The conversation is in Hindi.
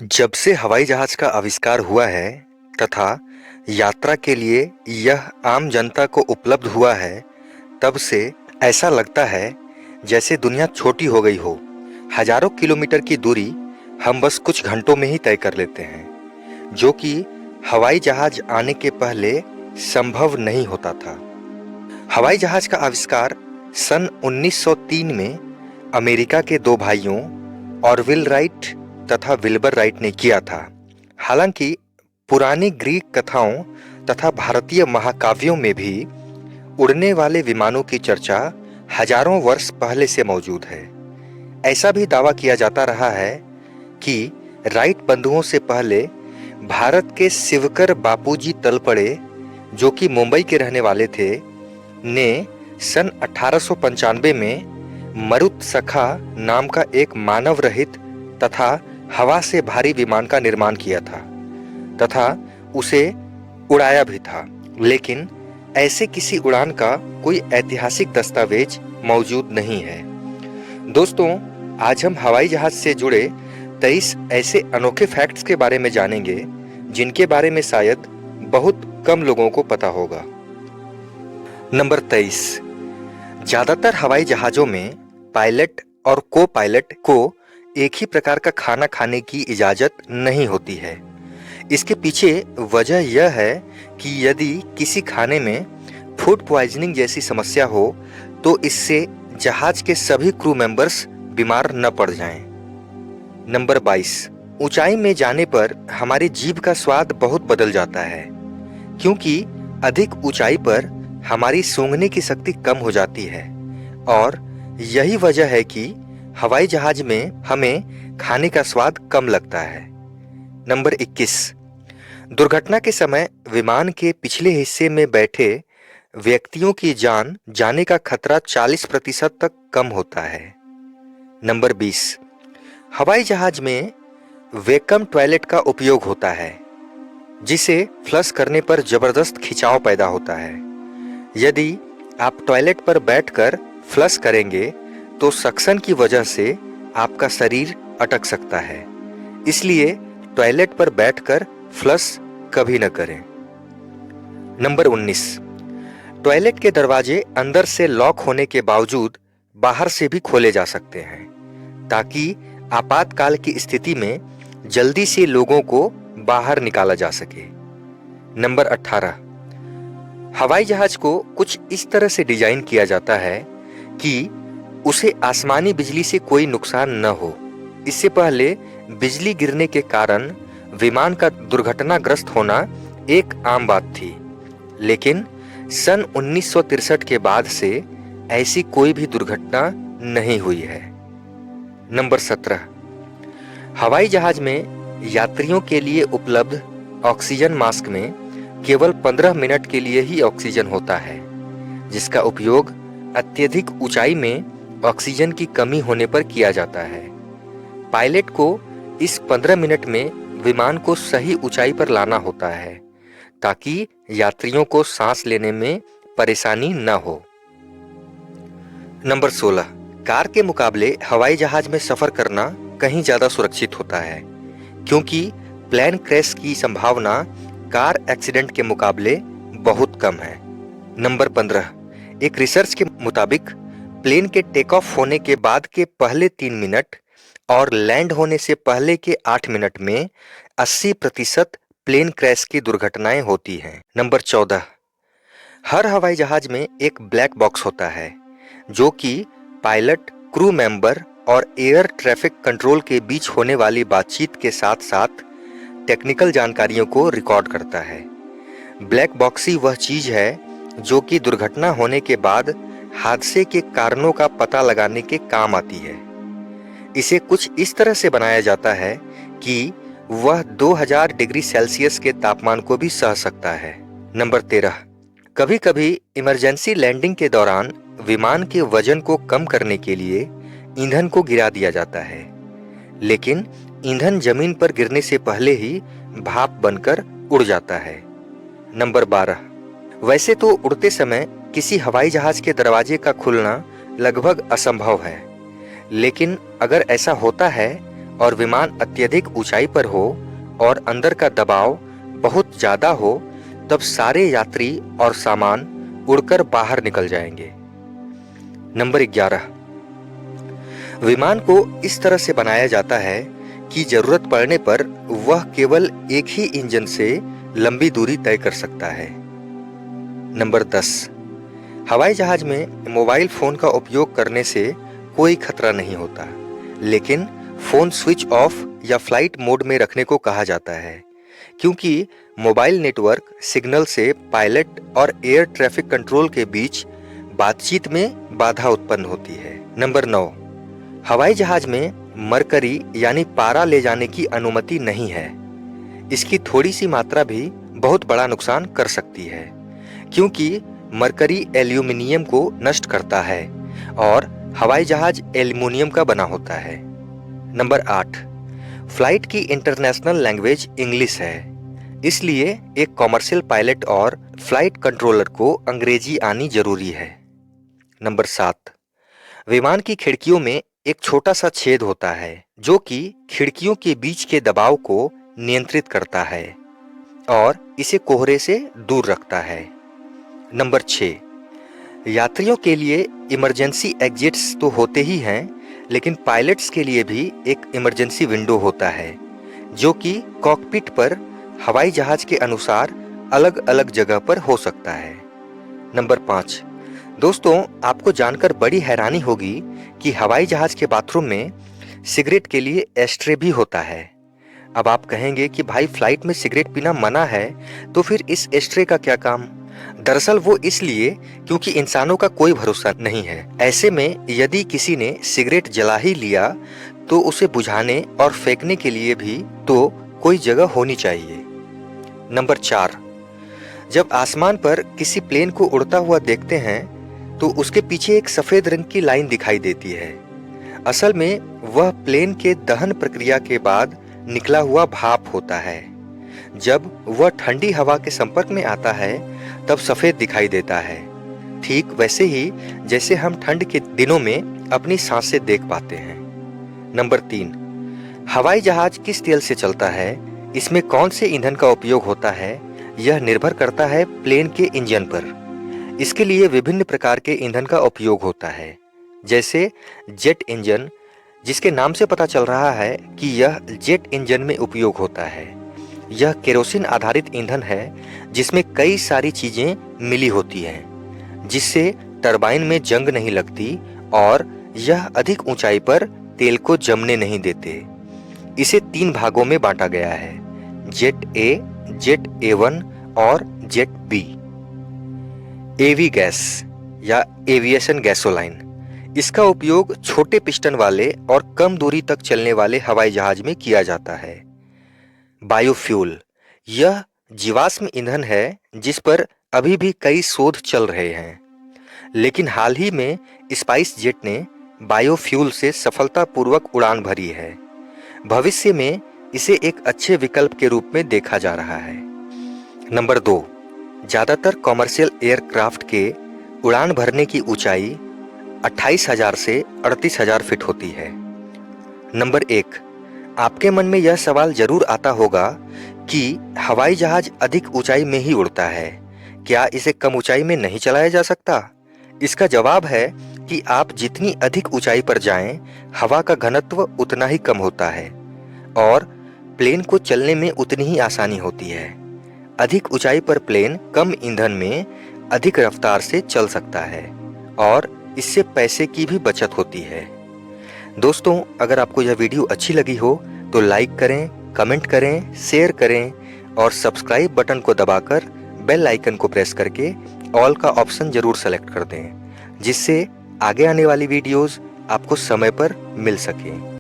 जब से हवाई जहाज का आविष्कार हुआ है तथा यात्रा के लिए यह आम जनता को उपलब्ध हुआ है, तब से ऐसा लगता है जैसे दुनिया छोटी हो गई हो। हजारों किलोमीटर की दूरी हम बस कुछ घंटों में ही तय कर लेते हैं, जो कि हवाई जहाज आने के पहले संभव नहीं होता था। हवाई जहाज का आविष्कार सन 1903 में अमेरिका के दो भाइयों ऑरविल राइट तथा विल्बर राइट ने किया था। हालांकि पुरानी ग्रीक कथाओं तथा भारतीय महाकाव्यों में भी उड़ने वाले विमानों की चर्चा हजारों वर्ष पहले से मौजूद है। ऐसा भी दावा किया जाता रहा है कि राइट बंधुओं से पहले भारत के शिवकर बापूजी तलपड़े, जो कि मुंबई के रहने वाले थे, ने सन 1895 में मरुतसखा नाम का एक मानव रहित तथा हवा से भारी विमान का निर्माण किया था तथा उसे उड़ाया भी था। लेकिन ऐसे किसी उड़ान का कोई ऐतिहासिक दस्तावेज मौजूद नहीं है। दोस्तों, आज हम हवाई जहाज से जुड़े 23 ऐसे अनोखे फैक्ट्स के बारे में जानेंगे जिनके बारे में शायद बहुत कम लोगों को पता होगा। नंबर 23। ज्यादातर हवाई जहाजों में पायलट और को पायलट को एक ही प्रकार का खाना खाने की इजाजत नहीं होती है। इसके पीछे वजह यह है कि यदि किसी खाने में फूड पॉइजनिंग जैसी समस्या हो तो इससे जहाज के सभी क्रू मेंबर्स बीमार न पड़ जाएं। नंबर 22। ऊंचाई में जाने पर हमारी जीभ का स्वाद बहुत बदल जाता है, क्योंकि अधिक ऊंचाई पर हमारी सूंघने की शक्ति कम हो जाती है और यही वजह है कि हवाई जहाज में हमें खाने का स्वाद कम लगता है। नंबर 21। दुर्घटना के समय विमान के पिछले हिस्से में बैठे व्यक्तियों की जान जाने का खतरा 40% तक कम होता है। नंबर 20। हवाई जहाज में वैक्यूम टॉयलेट का उपयोग होता है, जिसे फ्लश करने पर जबरदस्त खिंचाव पैदा होता है। यदि आप टॉयलेट पर बैठकर फ्लश करेंगे तो सक्शन की वजह से आपका शरीर अटक सकता है, इसलिए टॉयलेट पर बैठकर फ्लश कभी न करें। नंबर 19। टॉयलेट के दरवाजे अंदर से लॉक होने के बावजूद बाहर से भी खोले जा सकते हैं, ताकि आपातकाल की स्थिति में जल्दी से लोगों को बाहर निकाला जा सके। नंबर 18। हवाई जहाज को कुछ इस तरह से डिजाइन किया जाता है कि उसे आसमानी बिजली से कोई नुकसान न हो। इससे पहले बिजली गिरने के कारण विमान का दुर्घटनाग्रस्त होना एक आम बात थी, लेकिन सन 1963 के बाद से ऐसी कोई भी दुर्घटना नहीं हुई है। नंबर 17। हवाई जहाज में यात्रियों के लिए उपलब्ध ऑक्सीजन मास्क में केवल 15 मिनट के लिए ही ऑक्सीजन होता है, जिसका उपयोग अत्यधिक ऊंचाई में ऑक्सीजन की कमी होने पर किया जाता है। पायलट को इस 15 मिनट में विमान को सही ऊंचाई पर लाना होता है, ताकि यात्रियों को सांस लेने में परेशानी न हो। नंबर 16। कार के मुकाबले हवाई जहाज में सफर करना कहीं ज्यादा सुरक्षित होता है, क्योंकि प्लेन क्रैश की संभावना कार एक्सीडेंट के मुकाबले बहुत कम है। नंबर 15। एक रिसर्च के मुताबिक प्लेन के टेक ऑफ होने के बाद के पहले 3 मिनट और लैंड होने से पहले के 8 मिनट में 80% प्लेन क्रैश की दुर्घटनाएं होती हैं। नंबर 14। हर हवाई जहाज में एक ब्लैक बॉक्स होता है, जो कि पायलट, क्रू मेंबर और एयर ट्रैफिक कंट्रोल के बीच होने वाली बातचीत के साथ साथ टेक्निकल जानकारियों को रिकॉर्ड करता है। ब्लैक बॉक्स ही वह चीज है जो कि दुर्घटना होने के बाद हादसे के कारणों का पता लगाने के काम आती है। इसे कुछ इस तरह से बनाया जाता है कि वह 2000 डिग्री सेल्सियस के तापमान को भी सह सकता है। नंबर 13। कभी कभी इमरजेंसी लैंडिंग के दौरान विमान के वजन को कम करने के लिए ईंधन को गिरा दिया जाता है, लेकिन ईंधन जमीन पर गिरने से पहले ही भाप बनकर उड़ जाता है। नंबर 12। वैसे तो उड़ते समय किसी हवाई जहाज के दरवाजे का खुलना लगभग असंभव है, लेकिन अगर ऐसा होता है और विमान अत्यधिक ऊंचाई पर हो और अंदर का दबाव बहुत ज्यादा हो, तब सारे यात्री और सामान उड़कर बाहर निकल जाएंगे। नंबर 11, विमान को इस तरह से बनाया जाता है कि जरूरत पड़ने पर वह केवल एक ही इंजन से लंबी दूरी तय कर सकता है। नंबर 10, हवाई जहाज में मोबाइल फोन का उपयोग करने से कोई खतरा नहीं होता, लेकिन फोन स्विच ऑफ या फ्लाइट मोड में रखने को कहा जाता है, क्योंकि मोबाइल नेटवर्क सिग्नल से पायलट और एयर ट्रैफिक कंट्रोल के बीच बातचीत में बाधा उत्पन्न होती है। नंबर 9, हवाई जहाज में मरकरी यानी पारा ले जाने की अनुमति नहीं है। इसकी थोड़ी सी मात्रा भी बहुत बड़ा नुकसान कर सकती है, क्योंकि मरकरी एल्यूमिनियम को नष्ट करता है और हवाई जहाज एल्यूमिनियम का बना होता है। नंबर 8, फ्लाइट की इंटरनेशनल लैंग्वेज इंग्लिश है, इसलिए एक कॉमर्शियल पायलट और फ्लाइट कंट्रोलर को अंग्रेजी आनी जरूरी है। नंबर 7, विमान की खिड़कियों में एक छोटा सा छेद होता है जो कि खिड़कियों के बीच के दबाव को नियंत्रित करता है और इसे कोहरे से दूर रखता है। नंबर 6, यात्रियों के लिए इमरजेंसी एग्जिट्स तो होते ही हैं, लेकिन पायलट्स के लिए भी एक इमरजेंसी विंडो होता है जो कि कॉकपिट पर हवाई जहाज के अनुसार अलग अलग जगह पर हो सकता है। नंबर 5, दोस्तों, आपको जानकर बड़ी हैरानी होगी कि हवाई जहाज के बाथरूम में सिगरेट के लिए एस्ट्रे भी होता है। अब आप कहेंगे कि भाई फ्लाइट में सिगरेट पीना मना है, तो फिर इस एस्ट्रे का क्या काम? दरअसल वो इसलिए क्योंकि इंसानों का कोई भरोसा नहीं है। ऐसे में यदि किसी ने सिगरेट जला ही लिया तो उसे बुझाने और फेंकने के लिए भी तो कोई जगह होनी चाहिए। नंबर 4, जब आसमान पर किसी प्लेन को उड़ता हुआ देखते हैं तो उसके पीछे एक सफेद रंग की लाइन दिखाई देती है। असल में वह प्लेन के दहन प्रक्रिया के बाद निकला हुआ भाप होता है। जब वह ठंडी हवा के संपर्क में आता है तब सफेद दिखाई देता है, ठीक वैसे ही जैसे हम ठंड के दिनों में अपनी सांसें देख पाते हैं। नंबर 3, हवाई जहाज किस तेल से चलता है, इसमें कौन से ईंधन का उपयोग होता है, यह निर्भर करता है प्लेन के इंजन पर। इसके लिए विभिन्न प्रकार के ईंधन का उपयोग होता है, जैसे जेट इंजन, जिसके नाम से पता चल रहा है कि यह जेट इंजन में उपयोग होता है। यह केरोसिन आधारित ईंधन है जिसमें कई सारी चीजें मिली होती हैं, जिससे टरबाइन में जंग नहीं लगती और यह अधिक ऊंचाई पर तेल को जमने नहीं देते। इसे 3 भागों में बांटा गया है, जेट ए, जेट A1 और जेट बी। एवी गैस या एविएशन गैसोलाइन, इसका उपयोग छोटे पिस्टन वाले और कम दूरी तक चलने वाले हवाई जहाज में किया जाता है। बायोफ्यूल, यह जीवाश्म ईंधन है जिस पर अभी भी कई शोध चल रहे हैं, लेकिन हाल ही में स्पाइस जेट ने बायोफ्यूल से सफलतापूर्वक उड़ान भरी है। भविष्य में इसे एक अच्छे विकल्प के रूप में देखा जा रहा है। नंबर 2, ज्यादातर कॉमर्शियल एयरक्राफ्ट के उड़ान भरने की ऊंचाई 28,000 से 38,000 फीट होती है। नंबर 1, आपके मन में यह सवाल जरूर आता होगा कि हवाई जहाज अधिक ऊंचाई में ही उड़ता है, क्या इसे कम ऊंचाई में नहीं चलाया जा सकता? इसका जवाब है कि आप जितनी अधिक ऊंचाई पर जाएं, हवा का घनत्व उतना ही कम होता है और प्लेन को चलने में उतनी ही आसानी होती है। अधिक ऊंचाई पर प्लेन कम ईंधन में अधिक रफ्तार से चल सकता है और इससे पैसे की भी बचत होती है। दोस्तों, अगर आपको यह वीडियो अच्छी लगी हो तो लाइक करें, कमेंट करें, शेयर करें और सब्सक्राइब बटन को दबाकर बेल आइकन को प्रेस करके ऑल का ऑप्शन जरूर सेलेक्ट कर दें, जिससे आगे आने वाली वीडियोस आपको समय पर मिल सके।